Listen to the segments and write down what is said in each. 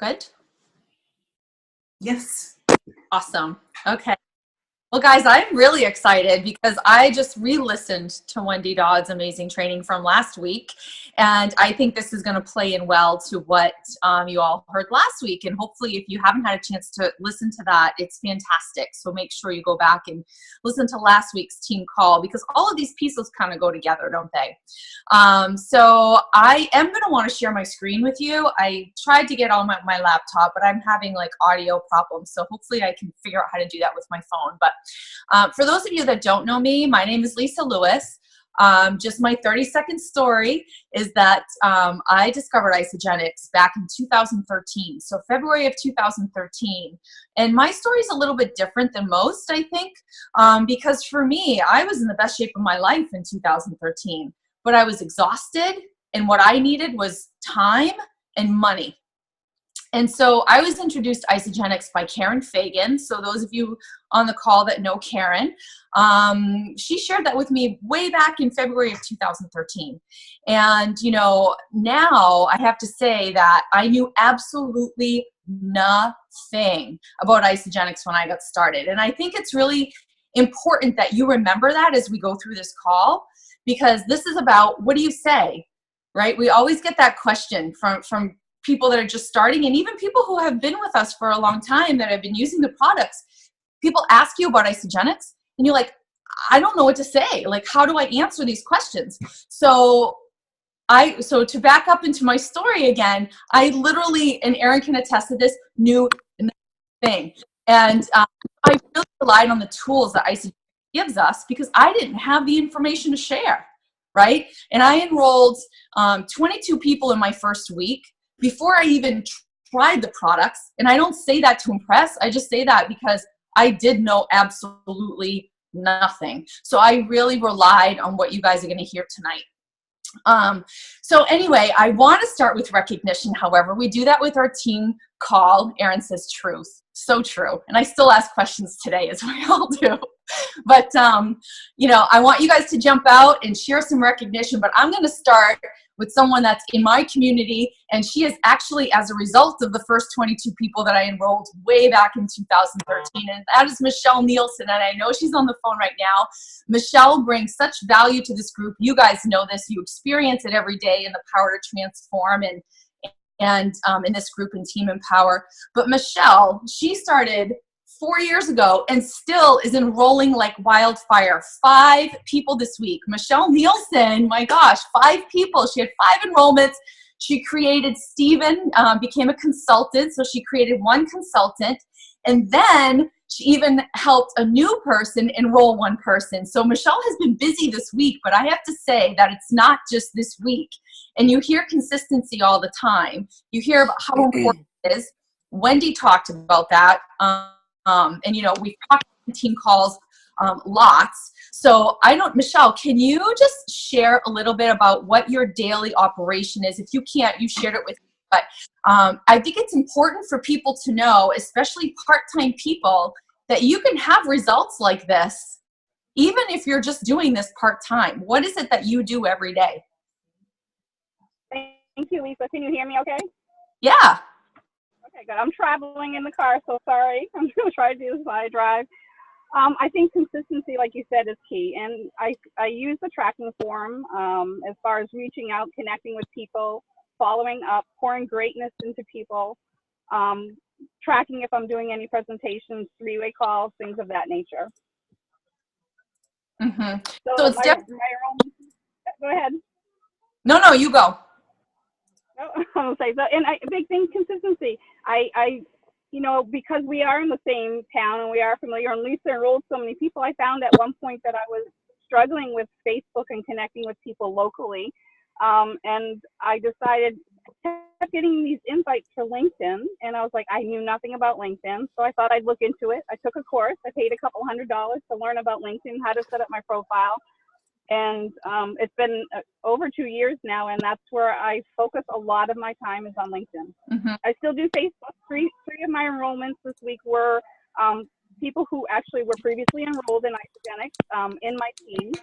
Good? Yes. Awesome. Okay. Well, guys, I'm really excited because I just re-listened to Wendy Dodd's amazing training from last week. And I think this is going to play in well to what you all heard last week. And hopefully, if you haven't had a chance to listen to that, it's fantastic. So make sure you go back and listen to last week's team call, because all of these pieces kind of go together, don't they? So I am going to want to share my screen with you. I tried to get on my laptop, but I'm having like audio problems. So hopefully I can figure out how to do that with my phone. But for those of you that don't know me, my name is Lisa Lewis. Just my 30-second story is that I discovered Isagenix back in 2013, so February of 2013. And my story is a little bit different than most, I think, because for me, I was in the best shape of my life in 2013, but I was exhausted, and what I needed was time and money. And so I was introduced to Isagenix by Karen Fagan. So those of you on the call that know Karen, she shared that with me way back in February of 2013. And, you know, now I have to say that I knew absolutely nothing about Isagenix when I got started. And I think it's really important that you remember that as we go through this call, because this is about, what do you say, right? We always get that question from people that are just starting, and even people who have been with us for a long time that have been using the products. People ask you about Isagenix, and you're like, I don't know what to say. Like, how do I answer these questions? So to back up into my story again, I literally, and Aaron can attest to this, knew nothing. And I really relied on the tools that Isagenix gives us, because I didn't have the information to share, right? And I enrolled 22 people in my first week before I even tried the products. And I don't say that to impress. I just say that because I did know absolutely nothing. So I really relied on what you guys are going to hear tonight. So anyway, I want to start with recognition. However, we do that with our team call. Aaron says truth. So true. And I still ask questions today, as we all do. But, you know, I want you guys to jump out and share some recognition. But I'm going to start with someone that's in my community, and she is actually as a result of the first 22 people that I enrolled way back in 2013, and that is Michelle Nielsen, and I know she's on the phone right now. Michelle brings such value to this group. You guys know this. You experience it every day in the Power to Transform and in this group in Team Empower. But Michelle, she started 4 years ago and still is enrolling like wildfire. 5 people this week. Michelle Nielsen, my gosh, 5 people. She had 5 enrollments. She created, Stephen became a consultant, so she created 1 consultant. And then she even helped a new person enroll 1 person. So Michelle has been busy this week, but I have to say that it's not just this week. And you hear consistency all the time. You hear about how important it is. Wendy talked about that. And, you know, we've talked in team calls lots. So Michelle, can you just share a little bit about what your daily operation is? If you can't, you shared it with me. But I think it's important for people to know, especially part-time people, that you can have results like this, even if you're just doing this part-time. What is it that you do every day? Thank you, Lisa. Can you hear me okay? Yeah. Okay, good. I'm traveling in the car, so sorry. I'm going to try to do this while I drive. I think consistency, like you said, is key. And I use the tracking form as far as reaching out, connecting with people, following up, pouring greatness into people, tracking if I'm doing any presentations, 3-way calls, things of that nature. Mm-hmm. So it's go ahead. No, you go. I'll say so, and a big thing, consistency. You know, because we are in the same town and we are familiar, and Lisa enrolled so many people, I found at one point that I was struggling with Facebook and connecting with people locally, and I decided, I kept getting these invites for LinkedIn, and I was like, I knew nothing about LinkedIn, so I thought I'd look into it. I took a course. I paid a couple $100 to learn about LinkedIn, how to set up my profile. And it's been over 2 years now, and that's where I focus a lot of my time is on LinkedIn. Mm-hmm. I still do Facebook. Three of my enrollments this week were people who actually were previously enrolled in Isagenix in my team,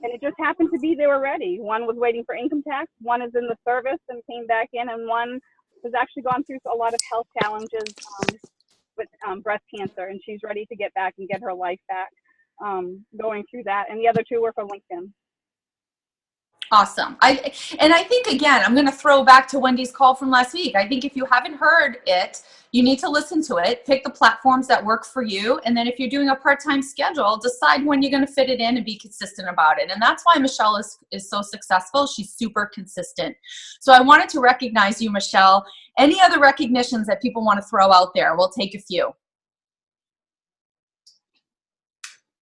and it just happened to be they were ready. One was waiting for income tax, one is in the service and came back in, and one has actually gone through a lot of health challenges with breast cancer, and she's ready to get back and get her life back, going through that. And the other two were from LinkedIn. Awesome. I think, again, I'm going to throw back to Wendy's call from last week. I think if you haven't heard it, you need to listen to it, pick the platforms that work for you. And then if you're doing a part-time schedule, decide when you're going to fit it in and be consistent about it. And that's why Michelle is so successful. She's super consistent. So I wanted to recognize you, Michelle. Any other recognitions that people want to throw out there? We'll take a few.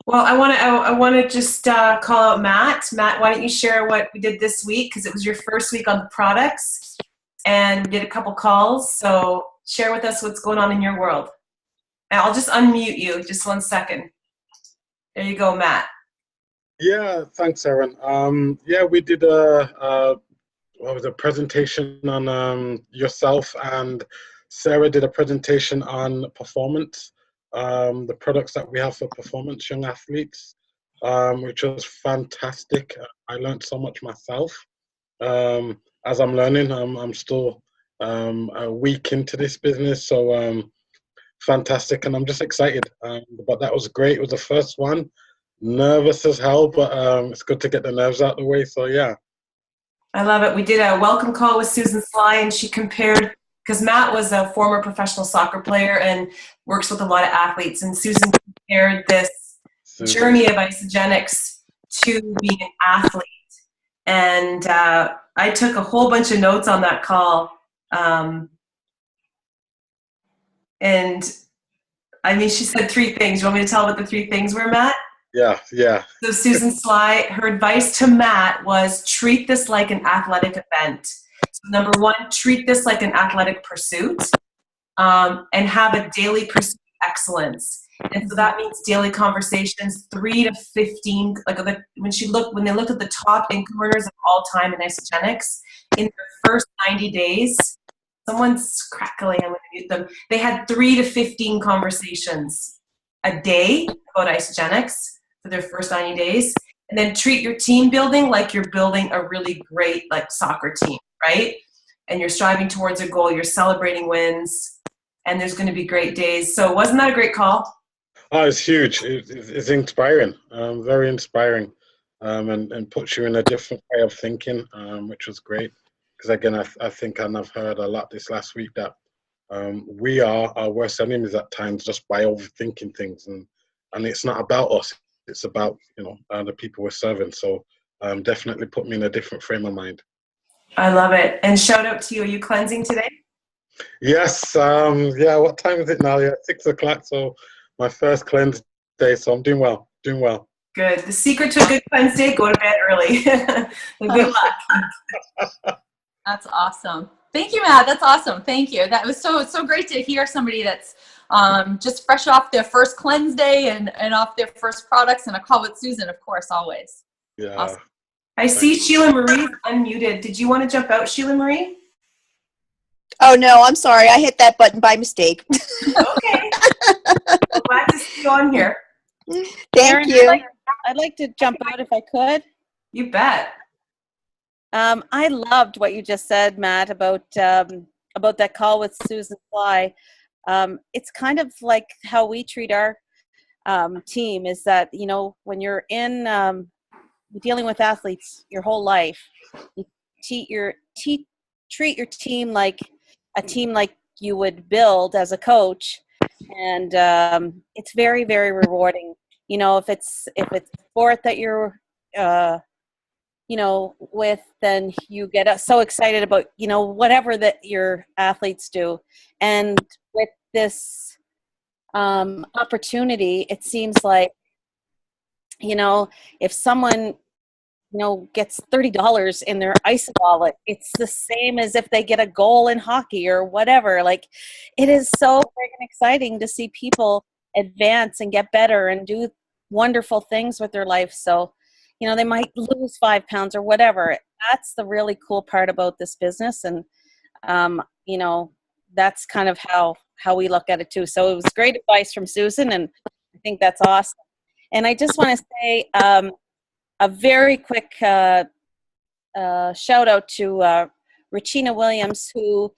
Well, I want to just call out Matt. Matt, why don't you share what we did this week? Because it was your first week on the products, and we did a couple calls. So share with us what's going on in your world. And I'll just unmute you. Just 1 second. There you go, Matt. Yeah, thanks, Erin. Yeah, we did a presentation on yourself, and Sarah did a presentation on performance. The products that we have for performance young athletes, which was fantastic. I learned so much myself. As I'm learning, I'm still a week into this business, so fantastic, and I'm just excited. But that was great. It was the first one. Nervous as hell, but it's good to get the nerves out of the way. So yeah. I love it. We did a welcome call with Susan Sly, and she compared, because Matt was a former professional soccer player and works with a lot of athletes, and Susan compared this journey of Isagenix to being an athlete. And I took a whole bunch of notes on that call. And I mean, she said 3 things. You want me to tell what the 3 things were, Matt? Yeah. So Susan Sly, her advice to Matt was treat this like an athletic event. So number 1, treat this like an athletic pursuit, and have a daily pursuit of excellence. And so that means daily conversations, 3 to 15. Like when they looked at the top income earners of all time in Isagenix, in their first 90 days, someone's crackling, I'm going to mute them. They had 3 to 15 conversations a day about Isagenix for their first 90 days. And then treat your team building like you're building a really great soccer team, right? And you're striving towards a goal, you're celebrating wins, and there's going to be great days. So wasn't that a great call? Oh, it's huge. It's inspiring, very inspiring, and puts you in a different way of thinking, which was great. Because again, I think, and I've heard a lot this last week, that we are our worst enemies at times just by overthinking things, and it's not about us. It's about the people we're serving. So definitely put me in a different frame of mind. I love it. And shout out to you. Are you cleansing today? Yes. Yeah. What time is it now? Yeah, 6 o'clock. So my first cleanse day. So I'm doing well. Good. The secret to a good cleanse day: go to bed early. Good luck. That's awesome. Thank you, Matt. That's awesome. Thank you. That was so great to hear somebody that's just fresh off their first cleanse day and off their first products, and a call with Susan, of course, always. Yeah. Awesome. I see Sheila Marie unmuted. Did you want to jump out, Sheila Marie? Oh, no, I'm sorry. I hit that button by mistake. Okay. Well, glad to see you on here. Thank Erin, you. I'd like to jump out if I could. You bet. I loved what you just said, Matt, about that call with Susan Fly. It's kind of like how we treat our team, is that, when you're dealing with athletes your whole life, you treat your team like a team like you would build as a coach, and it's very, very rewarding. If it's sport that you're with, then you get so excited about whatever that your athletes do. And with this opportunity, it seems like if someone gets $30 in their ice wallet, it's the same as if they get a goal in hockey or whatever. Like, it is so freaking exciting to see people advance and get better and do wonderful things with their life. So, they might lose 5 pounds or whatever. That's the really cool part about this business. And, that's kind of how we look at it too. So it was great advice from Susan, and I think that's awesome. And I just want to say, a very quick shout out to Regina Williams, who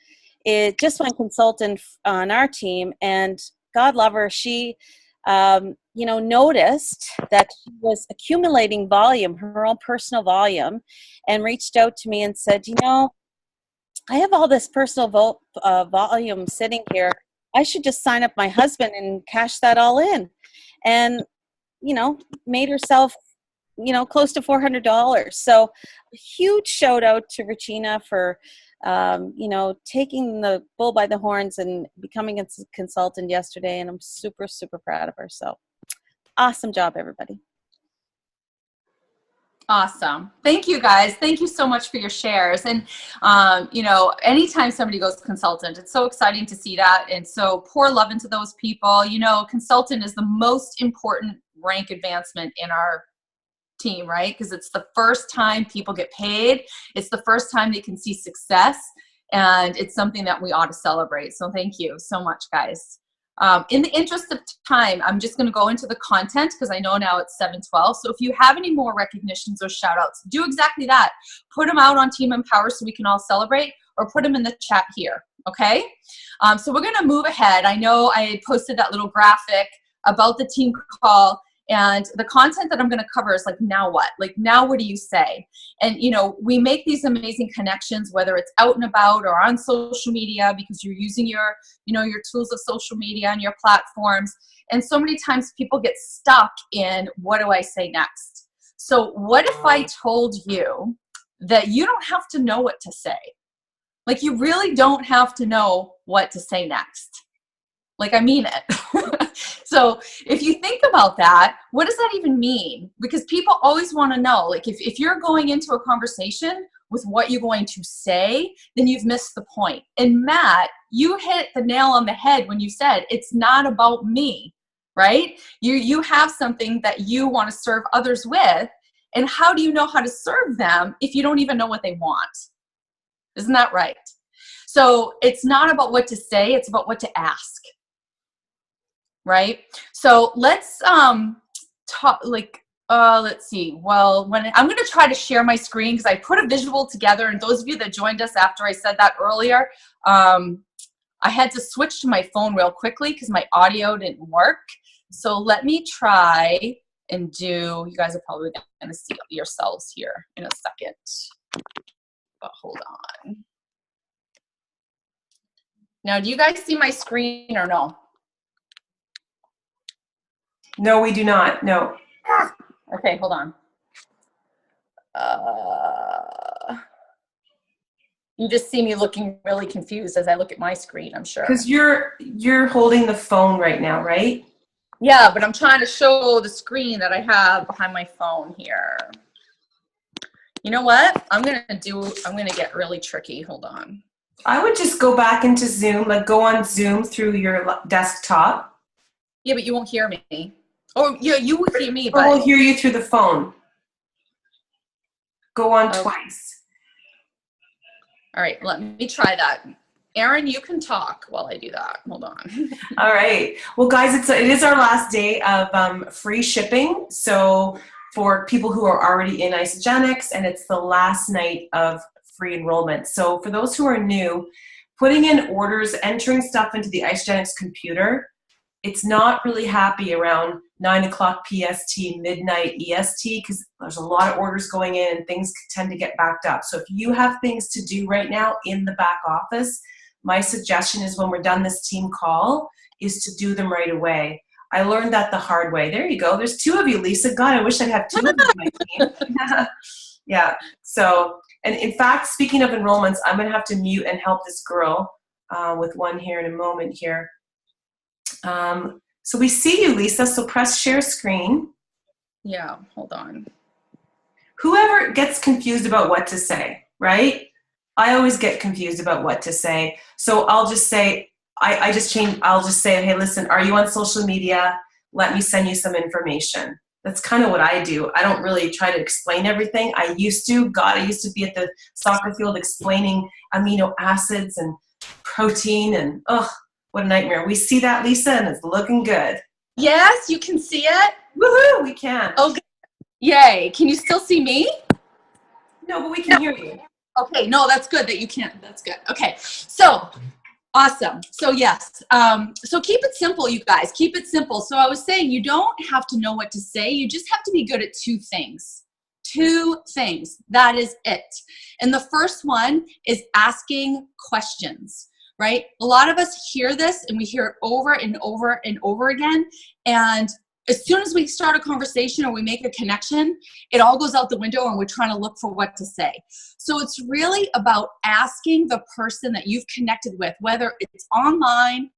is just went consultant on our team, and God love her, she noticed that she was accumulating volume, her own personal volume, and reached out to me and said, I have all this personal volume sitting here. I should just sign up my husband and cash that all in. And, made herself, close to $400. So a huge shout out to Regina for, taking the bull by the horns and becoming a consultant yesterday. And I'm super, super proud of her. So awesome job, everybody. Awesome. Thank you, guys. Thank you so much for your shares. And, anytime somebody goes consultant, it's so exciting to see that. And so pour love into those people. Consultant is the most important rank advancement in our team, right? Because it's the first time people get paid. It's the first time they can see success. And it's something that we ought to celebrate. So thank you so much, guys. In the interest of time, I'm just going to go into the content because I know now it's 7:12. So if you have any more recognitions or shout outs, do exactly that. Put them out on Team Empower so we can all celebrate, or put them in the chat here. Okay. So we're going to move ahead. I know I had posted that little graphic about the team call, and the content that I'm going to cover is like, now what? Like, now what do you say? And, we make these amazing connections, whether it's out and about or on social media, because you're using your tools of social media and your platforms. And so many times people get stuck in, what do I say next? So what if I told you that you don't have to know what to say? Like, you really don't have to know what to say next. Like, I mean it. So if you think about that, what does that even mean? Because people always want to know, like, if you're going into a conversation with what you're going to say, then you've missed the point. And Matt, you hit the nail on the head when you said, it's not about me, right? You have something that you want to serve others with. And how do you know how to serve them if you don't even know what they want? Isn't that right? So it's not about what to say, it's about what to ask. Right? So let's talk, let's see. Well, I'm going to try to share my screen because I put a visual together, and those of you that joined us after I said that earlier, I had to switch to my phone real quickly because my audio didn't work. So let me try and do, you guys are probably going to see yourselves here in a second, but hold on. Now, do you guys see my screen or no? No, we do not. No. Okay, hold on. You just see me looking really confused as I look at my screen, I'm sure. Because you're holding the phone right now, right? Yeah, but I'm trying to show the screen that I have behind my phone here. You know what? I'm gonna get really tricky. Hold on. I would just go back into Zoom, like go on Zoom through your desktop. Yeah, but you won't hear me. Oh, yeah, you will hear me, but we'll hear you through the phone. Go on twice. All right, let me try that. Erin, you can talk while I do that. Hold on. All right. Well, guys, it is our last day of free shipping. So for people who are already in Isagenix, and it's the last night of free enrollment. So for those who are new, putting in orders, entering stuff into the Isagenix computer, it's not really happy around 9 o'clock PST, midnight EST, because there's a lot of orders going in and things tend to get backed up. So if you have things to do right now in the back office, my suggestion is when we're done this team call is to do them right away. I learned that the hard way. There you go. There's two of you, Lisa. God, I wish I'd have two of you in my team. Yeah. So, and in fact, speaking of enrollments, I'm going to have to mute and help this girl with one here in a moment here. So we see you, Lisa, so press share screen. Yeah, hold on. Whoever gets confused about what to say, right? I always get confused about what to say. So I'll just say, I'll just say, hey, listen, are you on social media? Let me send you some information. That's kind of what I do. I don't really try to explain everything. I used to be at the soccer field explaining amino acids and protein and, what a nightmare. We see that, Lisa, and it's looking good. Yes, you can see it? Woohoo, we can. Oh, yay. Can you still see me? No, but we can hear you. Okay, no, that's good that you can't. That's good. Okay, so awesome. So yes, so keep it simple, you guys. Keep it simple. So I was saying you don't have to know what to say. You just have to be good at two things. Two things. That is it. And the first one is asking questions, right? A lot of us hear this and we hear it over and over and over again. And as soon as we start a conversation or we make a connection, it all goes out the window and we're trying to look for what to say. So it's really about asking the person that you've connected with, whether it's online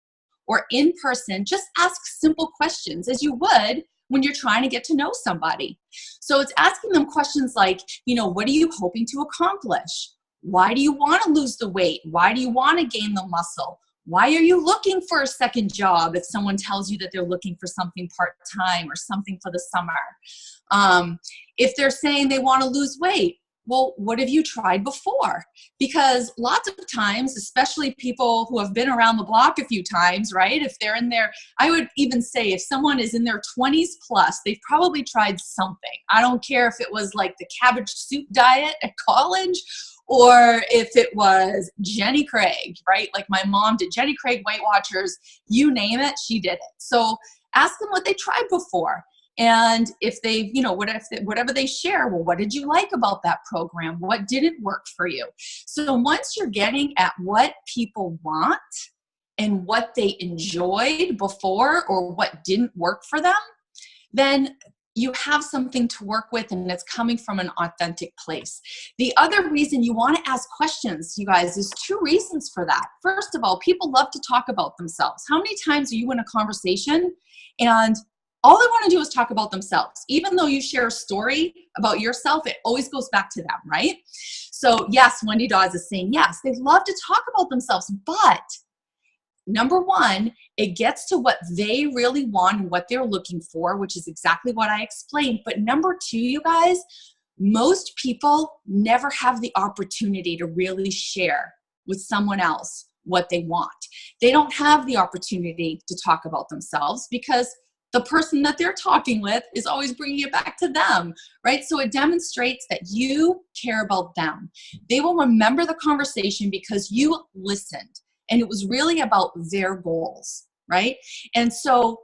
or in person, just ask simple questions as you would when you're trying to get to know somebody. So it's asking them questions like, what are you hoping to accomplish? Why do you want to lose the weight? Why do you want to gain the muscle? Why are you looking for a second job if someone tells you that they're looking for something part-time or something for the summer? If they're saying they want to lose weight, well, what have you tried before? Because lots of times, especially people who have been around the block a few times, right? If they're in their, I would even say if someone is in their 20s plus, they've probably tried something. I don't care if it was like the cabbage soup diet at college, or if it was Jenny Craig, right? Like my mom did Jenny Craig Weight Watchers, you name it, she did it. So ask them what they tried before. And if they, whatever they share, well, what did you like about that program? What didn't work for you? So once you're getting at what people want and what they enjoyed before or what didn't work for them, then you have something to work with and it's coming from an authentic place. The other reason you want to ask questions, you guys, there's two reasons for that. First of all, people love to talk about themselves. How many times are you in a conversation and all they want to do is talk about themselves? Even though you share a story about yourself, it always goes back to them, right? So yes, Wendy Dawes is saying yes, they love to talk about themselves, but number one, it gets to what they really want and what they're looking for, which is exactly what I explained. But number two, you guys, most people never have the opportunity to really share with someone else what they want. They don't have the opportunity to talk about themselves because the person that they're talking with is always bringing it back to them, right? So it demonstrates that you care about them. They will remember the conversation because you listened. And it was really about their goals, right? And so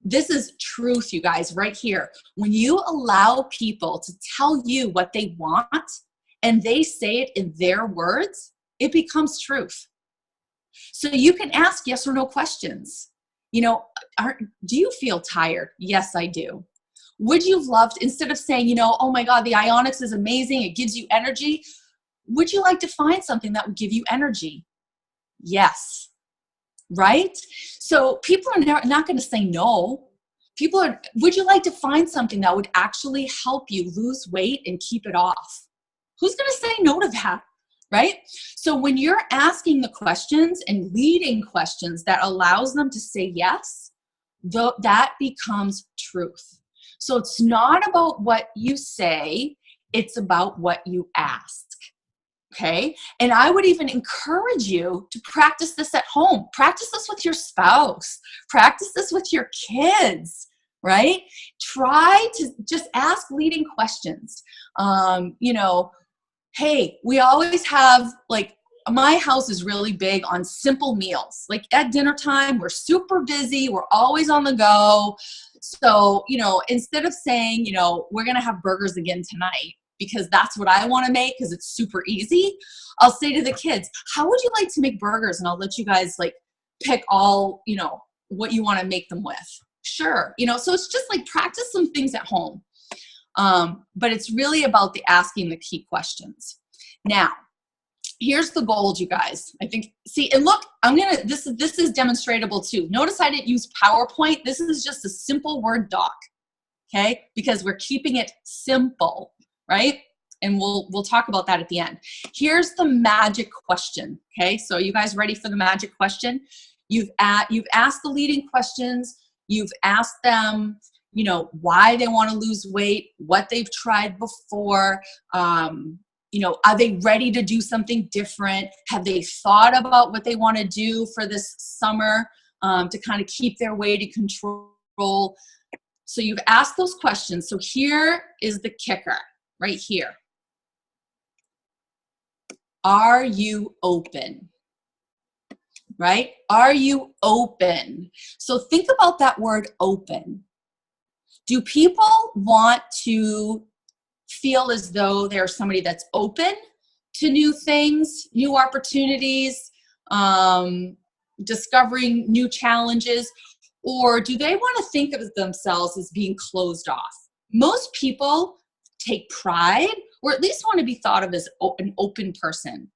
this is truth, you guys, right here. When you allow people to tell you what they want and they say it in their words, it becomes truth. So you can ask yes or no questions. Do you feel tired? Yes, I do. Would you love to, instead of saying, oh my God, the Isagenix is amazing, it gives you energy, would you like to find something that would give you energy? Yes, right? So people are not going to say no. Would you like to find something that would actually help you lose weight and keep it off? Who's going to say no to that, right? So when you're asking the questions and leading questions that allows them to say yes, that becomes truth. So it's not about what you say, it's about what you ask. Okay. And I would even encourage you to practice this at home. Practice this with your spouse. Practice this with your kids, right? Try to just ask leading questions. Hey, we always have, like, my house is really big on simple meals. Like at dinner time, we're super busy. We're always on the go. So, instead of saying, we're going to have burgers again tonight, because that's what I want to make because it's super easy, I'll say to the kids, how would you like to make burgers? And I'll let you guys pick all, what you want to make them with. Sure. So it's just like practice some things at home. But it's really about the asking the key questions. Now, here's the gold, you guys. I think, see, and look, this is demonstratable too. Notice I didn't use PowerPoint. This is just a simple Word doc, okay? Because we're keeping it simple. Right? And we'll talk about that at the end. Here's the magic question. Okay, so you guys ready for the magic question? You've asked the leading questions. You've asked them, why they want to lose weight, what they've tried before. Are they ready to do something different? Have they thought about what they want to do for this summer to kind of keep their weight in control? So you've asked those questions. So here is the kicker. Right here. Are you open? Right? Are you open? So think about that word open. Do people want to feel as though they're somebody that's open to new things, new opportunities, discovering new challenges, or do they want to think of themselves as being closed off? Most people take pride, or at least want to be thought of as an open person,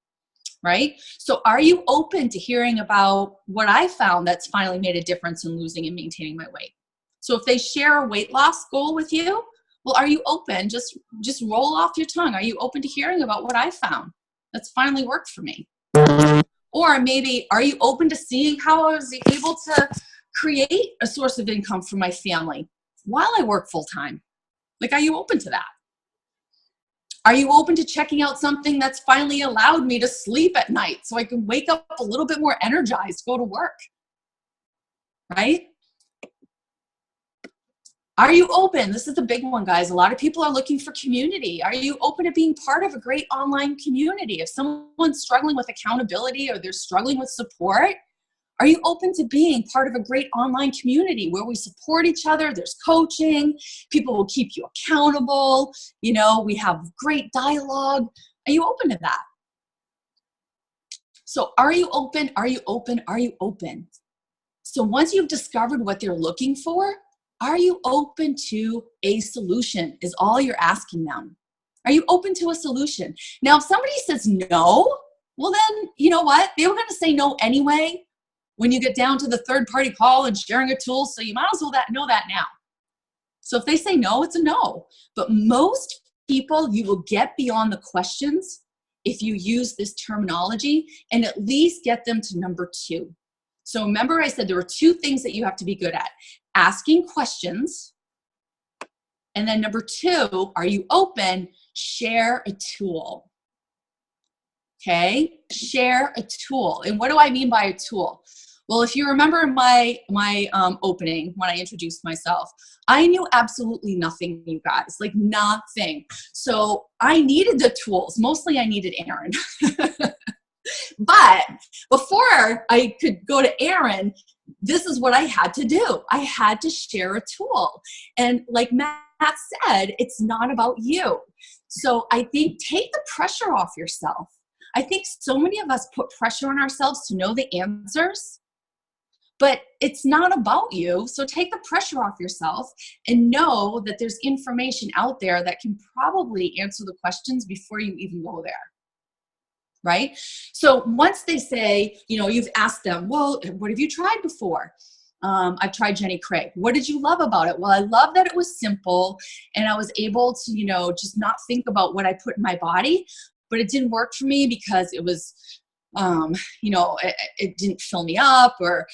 right? So are you open to hearing about what I found that's finally made a difference in losing and maintaining my weight? So if they share a weight loss goal with you, well, are you open? Just roll off your tongue. Are you open to hearing about what I found that's finally worked for me? Or maybe, are you open to seeing how I was able to create a source of income for my family while I work full time? Like, are you open to that? Are you open to checking out something that's finally allowed me to sleep at night so I can wake up a little bit more energized to go to work? Right? Are you open? This is the big one, guys. A lot of people are looking for community. Are you open to being part of a great online community? If someone's struggling with accountability or they're struggling with support, are you open to being part of a great online community where we support each other? There's coaching. People will keep you accountable. You know, we have great dialogue. Are you open to that? So are you open? Are you open? Are you open? So once you've discovered what they're looking for, are you open to a solution is all you're asking them. Are you open to a solution? Now, if somebody says no, well then, you know what? They were going to say no anyway when you get down to the third party call and sharing a tool, so you might as well know that now. So if they say no, it's a no. But most people, you will get beyond the questions if you use this terminology and at least get them to number 2. So remember I said there were 2 things that you have to be good at. Asking questions. And then number 2, are you open? Share a tool. Okay? Share a tool. And what do I mean by a tool? Well, if you remember my opening when I introduced myself, I knew absolutely nothing, you guys, like nothing. So I needed the tools. Mostly I needed Aaron. But before I could go to Aaron, this is what I had to do. I had to share a tool. And like Matt said, it's not about you. So I think take the pressure off yourself. I think so many of us put pressure on ourselves to know the answers, but it's not about you. So take the pressure off yourself and know that there's information out there that can probably answer the questions before you even go there. Right? So once they say, you know, you've asked them, well, what have you tried before? I've tried Jenny Craig. What did you love about it? Well, I love that it was simple and I was able to, you know, just not think about what I put in my body, but it didn't work for me because it was, you know, it didn't fill me up, or,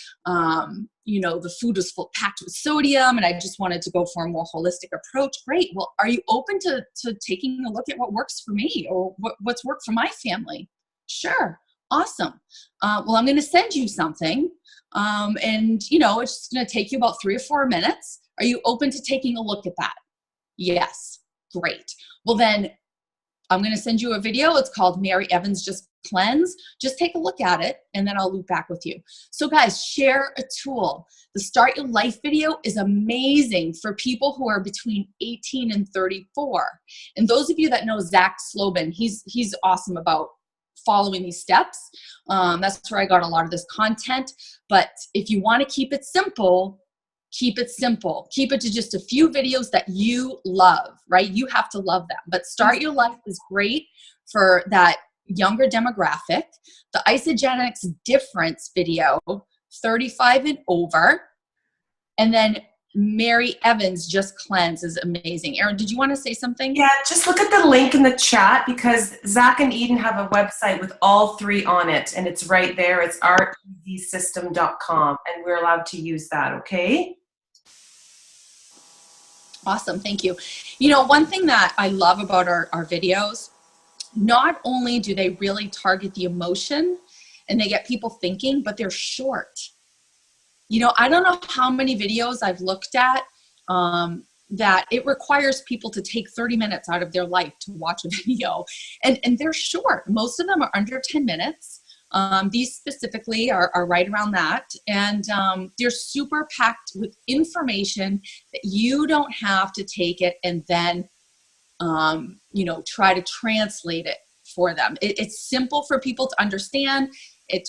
you know, the food was packed with sodium and I just wanted to go for a more holistic approach. Great. Well, are you open to taking a look at what works for me or what's worked for my family? Sure. Awesome. Well, I'm going to send you something. And, you know, it's just going to take you about 3 or 4 minutes. Are you open to taking a look at that? Yes. Great. Well, then I'm going to send you a video. It's called Mary Evans Just Cleanse. Just take a look at it and then I'll loop back with you. So guys, share a tool. The Start Your Life video is amazing for people who are between 18 and 34. And those of you that know Zach Slobin, he's awesome about following these steps. That's where I got a lot of this content. But if you want to keep it simple, keep it simple. Keep it to just a few videos that you love, right? You have to love them. But Start Your Life is great for that younger demographic. The Isagenix difference video, 35 and over. And then Mary Evans Just Cleanse is amazing. Erin, did you want to say something? Yeah, just look at the link in the chat because Zach and Eden have a website with all 3 on it, and it's right there. It's reeasysystem.com, and we're allowed to use that, okay? Awesome, thank you. You know, one thing that I love about our videos, not only do they really target the emotion and they get people thinking, but they're short. You know, I don't know how many videos I've looked at that it requires people to take 30 minutes out of their life to watch a video. And they're short. Most of them are under 10 minutes. These specifically are right around that. And they're super packed with information that you don't have to take it and then, you know, try to translate it for them. It's simple for people to understand. It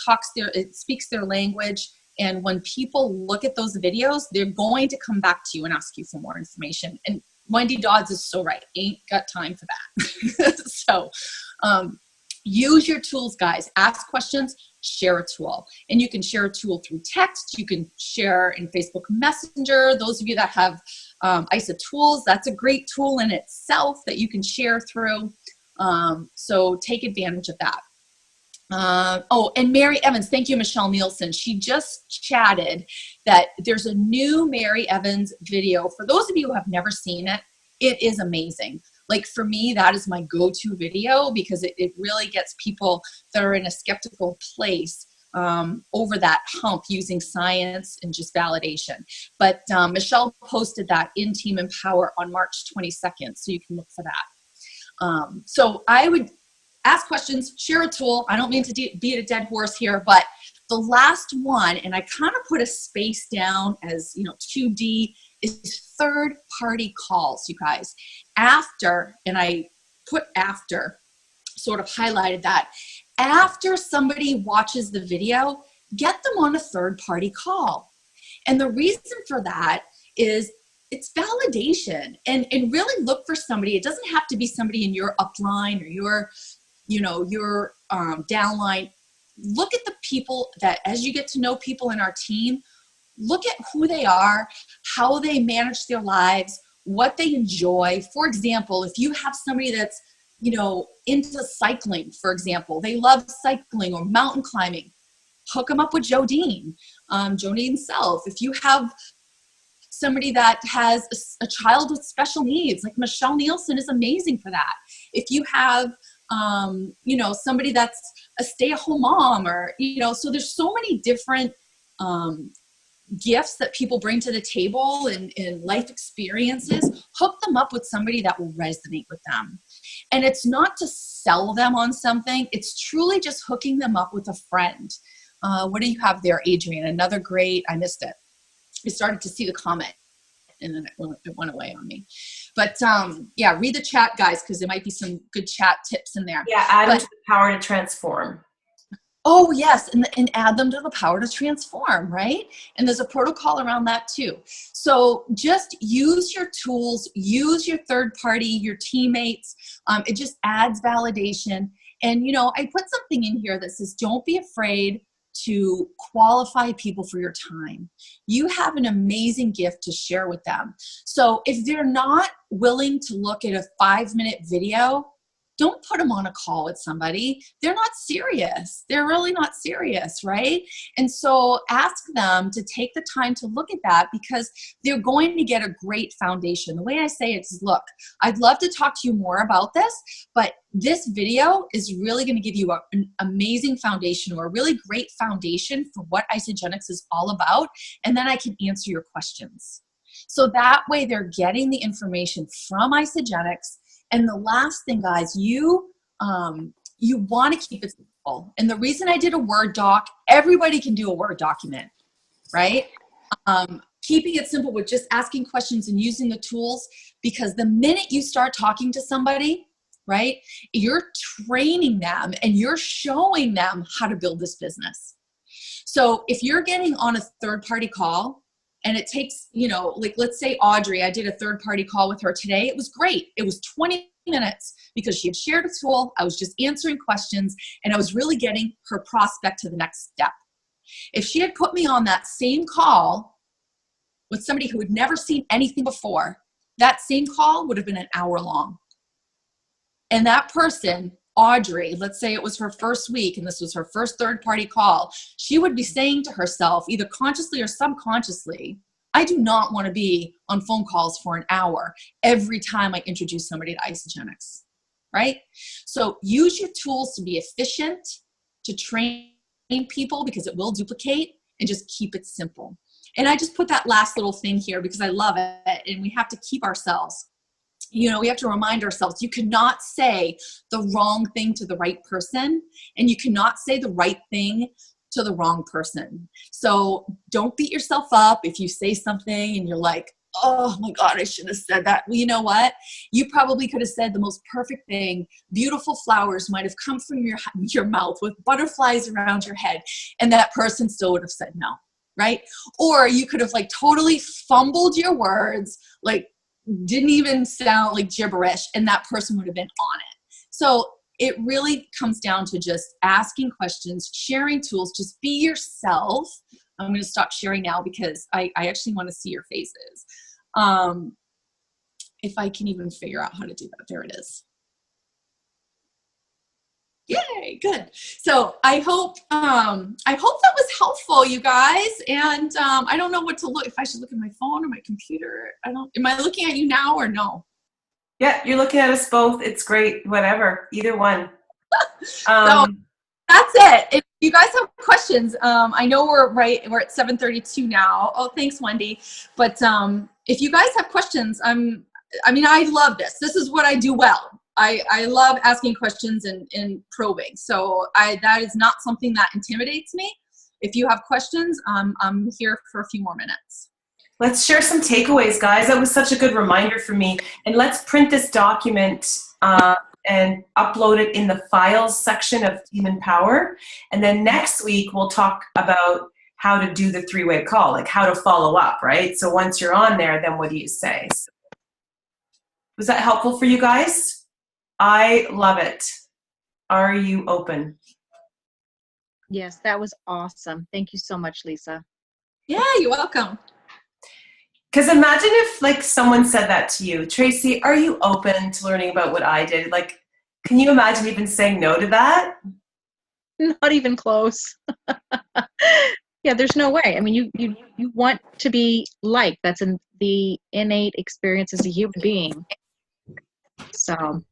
speaks their language. And when people look at those videos, they're going to come back to you and ask you for more information. And Wendy Dodds is so right. Ain't got time for that. So use your tools, guys. Ask questions, share a tool. And you can share a tool through text. You can share in Facebook Messenger. Those of you that have ISA tools, that's a great tool in itself that you can share through. So take advantage of that. Oh, and Mary Evans, thank you, Michelle Nielsen. She just chatted that there's a new Mary Evans video. For those of you who have never seen it, it is amazing. Like for me, that is my go-to video because it really gets people that are in a skeptical place over that hump using science and just validation. But Michelle posted that in Team Empower on March 22nd, so you can look for that. So I would ask questions, share a tool. I don't mean to beat a dead horse here, but the last one, and I kind of put a space down as, you know, 2D, is third-party calls, you guys. After, and I put after, sort of highlighted that. After somebody watches the video, get them on a third-party call. And the reason for that is it's validation. And really look for somebody. It doesn't have to be somebody in your upline or your downline. Look at the people that, as you get to know people in our team, look at who they are, how they manage their lives, what they enjoy. For example, if you have somebody that's, you know, into cycling, for example, they love cycling or mountain climbing, hook them up with Jodine, Jodine Self. If you have somebody that has a child with special needs, like Michelle Nielsen is amazing for that. If you have you know, somebody that's a stay-at-home mom, or, you know, so there's so many different gifts that people bring to the table and life experiences. Hook them up with somebody that will resonate with them. And it's not to sell them on something. It's truly just hooking them up with a friend. What do you have there, Adrian? Another great, I missed it. I started to see the comment and then it went away on me. But yeah, read the chat, guys, because there might be some good chat tips in there. Yeah, add them to the power to transform. Oh, yes, and add them to the power to transform, right? And there's a protocol around that too. So just use your tools, use your third party, your teammates. It just adds validation. And, you know, I put something in here that says, don't be afraid to qualify people for your time. You have an amazing gift to share with them. So if they're not willing to look at a 5-minute video, don't put them on a call with somebody. They're not serious. They're really not serious, right? And so ask them to take the time to look at that, because they're going to get a great foundation. The way I say it is, look, I'd love to talk to you more about this, but this video is really going to give you an amazing foundation, or a really great foundation for what Isagenix is all about, and then I can answer your questions. So that way they're getting the information from Isagenix. And the last thing, guys, you want to keep it simple. And the reason I did a Word doc, everybody can do a Word document, right? Keeping it simple with just asking questions and using the tools, because the minute you start talking to somebody, right, you're training them and you're showing them how to build this business. So if you're getting on a third-party call, and it takes, you know, like let's say Audrey, I did a third-party call with her today. It was great. It was 20 minutes because she had shared a tool. I was just answering questions, and I was really getting her prospect to the next step. If she had put me on that same call with somebody who had never seen anything before, that same call would have been an hour long. And that person, Audrey, let's say it was her first week and this was her first third-party call, she would be saying to herself, either consciously or subconsciously, I do not want to be on phone calls for an hour every time I introduce somebody to Isagenix, right? So use your tools to be efficient, to train people, because it will duplicate, and just keep it simple. And I just put that last little thing here because I love it, and we have to keep ourselves, you know, we have to remind ourselves, you cannot say the wrong thing to the right person, and you cannot say the right thing to the wrong person. So don't beat yourself up if you say something and you're like, oh my God, I should have said that. Well, you know what? You probably could have said the most perfect thing. Beautiful flowers might have come from your mouth with butterflies around your head, and that person still would have said no, right? Or you could have like totally fumbled your words, like didn't even sound like gibberish, and that person would have been on it. So it really comes down to just asking questions, sharing tools, just be yourself. I'm going to stop sharing now because I actually want to see your faces. If I can even figure out how to do that. There it is. Yay, good. So I hope that was helpful, you guys. And I don't know what to look, if I should look at my phone or my computer. Am I looking at you now or no? Yeah, you're looking at us both. It's great. Whatever, either one. So that's it. If you guys have questions, I know we're at 7:32 now. Oh, thanks, Wendy. But if you guys have questions, I love this. This is what I do well. I love asking questions and probing. So that is not something that intimidates me. If you have questions, I'm here for a few more minutes. Let's share some takeaways, guys. That was such a good reminder for me. And let's print this document and upload it in the files section of Team Empower. And then next week, we'll talk about how to do the three-way call, like how to follow up, right? So once you're on there, then what do you say? So, was that helpful for you guys? I love it. Are you open? Yes, that was awesome. Thank you so much, Lisa. Yeah, you're welcome. Because imagine if like someone said that to you, Tracy, are you open to learning about what I did? Like, can you imagine even saying no to that? Not even close. Yeah, there's no way. I mean, you want to be liked. That's in the innate experience as a human being. So,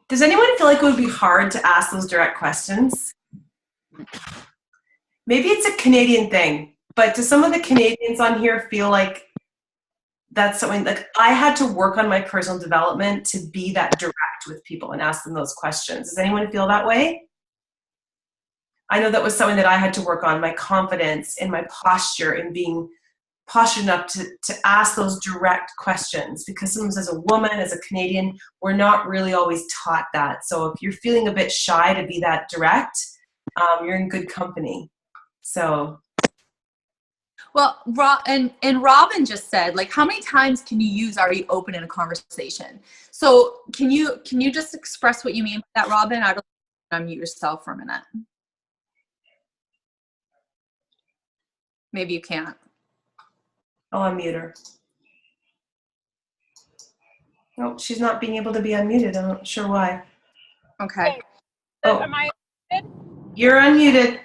does anyone feel like it would be hard to ask those direct questions? Maybe it's a Canadian thing, but do some of the Canadians on here feel like that's something, like I had to work on my personal development to be that direct with people and ask them those questions. Does anyone feel that way? I know that was something that I had to work on, my confidence and my posture and being postured enough to ask those direct questions, because sometimes as a woman, as a Canadian, we're not really always taught that. So if you're feeling a bit shy to be that direct, you're in good company. So. Well, and Robin just said, like, how many times can you use "are you open" in a conversation? So can you just express what you mean by that, Robin? I don't unmute yourself for a minute. Maybe you can't. I'll unmute her. No, she's not being able to be unmuted. I'm not sure why. Okay. Oh, Am I unmuted? you're unmuted.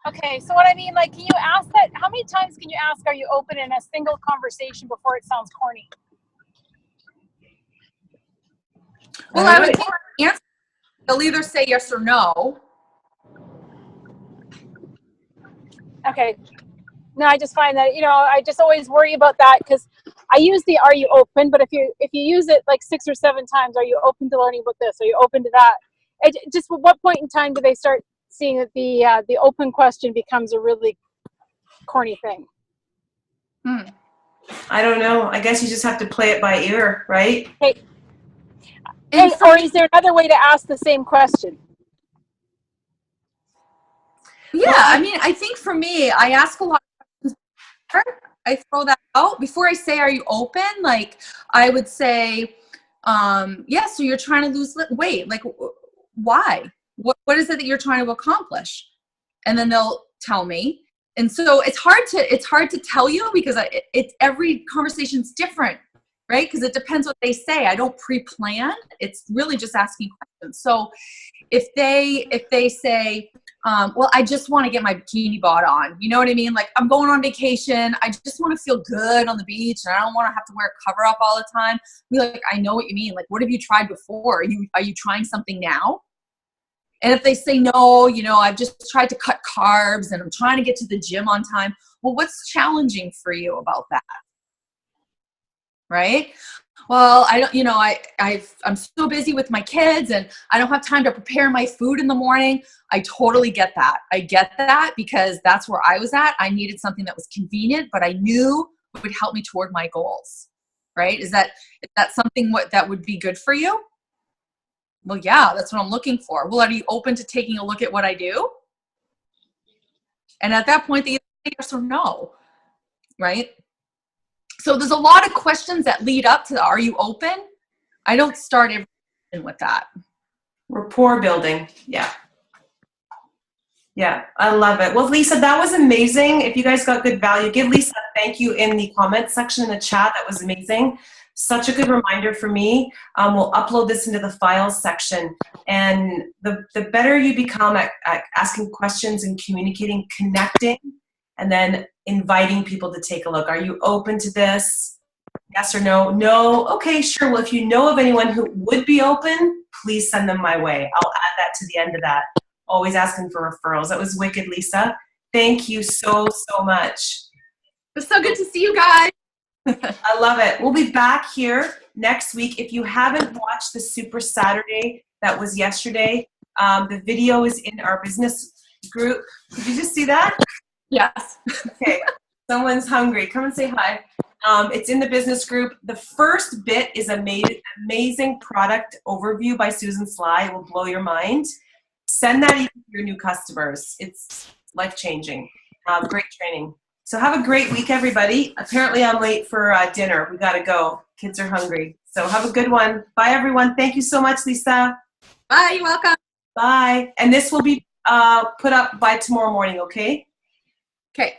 Okay, so what I mean, like, can you ask that? How many times can you ask, are you open in a single conversation before it sounds corny? Well, I would think the answer, they'll either say yes or no. Okay. No, I just find that, I just always worry about that, because I use the "are you open," but if you use it like 6 or 7 times, are you open to learning about this? Are you open to that? Just at what point in time do they start seeing that the open question becomes a really corny thing? I don't know. I guess you just have to play it by ear, right? Hey, or is there another way to ask the same question? Yeah, I mean, I think for me, I ask a lot of questions. I throw that out before I say, "Are you open?" Like, I would say, "Yeah, so you're trying to lose weight. Like, why? What is it that you're trying to accomplish?" And then they'll tell me. And so it's hard to tell you, because every conversation's different, right? Because it depends what they say. I don't pre-plan. It's really just asking questions. So if they say, well, I just want to get my bikini bot on, you know what I mean? Like, I'm going on vacation. I just want to feel good on the beach, and I don't want to have to wear a cover up all the time. Be like, I know what you mean. Like, what have you tried before? Are you trying something now? And if they say, no, you know, I've just tried to cut carbs and I'm trying to get to the gym on time. Well, what's challenging for you about that? Right? Well, I don't, you know, I'm so busy with my kids and I don't have time to prepare my food in the morning. I totally get that. I get that because that's where I was at. I needed something that was convenient, but I knew would help me toward my goals. Right? Is that something that would be good for you? Well, yeah, that's what I'm looking for. Well, are you open to taking a look at what I do? And at that point, they either say yes or no. Right? So there's a lot of questions that lead up to the, are you open? I don't start every question with that. Rapport building. Yeah. Yeah, I love it. Well, Lisa, that was amazing. If you guys got good value, give Lisa a thank you in the comments section in the chat. That was amazing. Such a good reminder for me. We'll upload this into the files section. And the better you become at asking questions and communicating, connecting, and then inviting people to take a look. Are you open to this? Yes or no? No. Okay, sure. Well, if you know of anyone who would be open, please send them my way. I'll add that to the end of that. Always asking for referrals. That was wicked, Lisa. Thank you so much. It was so good to see you guys. I love it. We'll be back here next week. If you haven't watched the Super Saturday that was yesterday, the video is in our business group. Did you just see that? Yes. Okay. Someone's hungry. Come and say hi. It's in the business group. The first bit is amazing product overview by Susan Sly. It will blow your mind. Send that even to your new customers. It's life-changing. Great training. So have a great week, everybody. Apparently, I'm late for dinner. We got to go. Kids are hungry. So have a good one. Bye, everyone. Thank you so much, Lisa. Bye. You're welcome. Bye. And this will be put up by tomorrow morning, okay? Okay.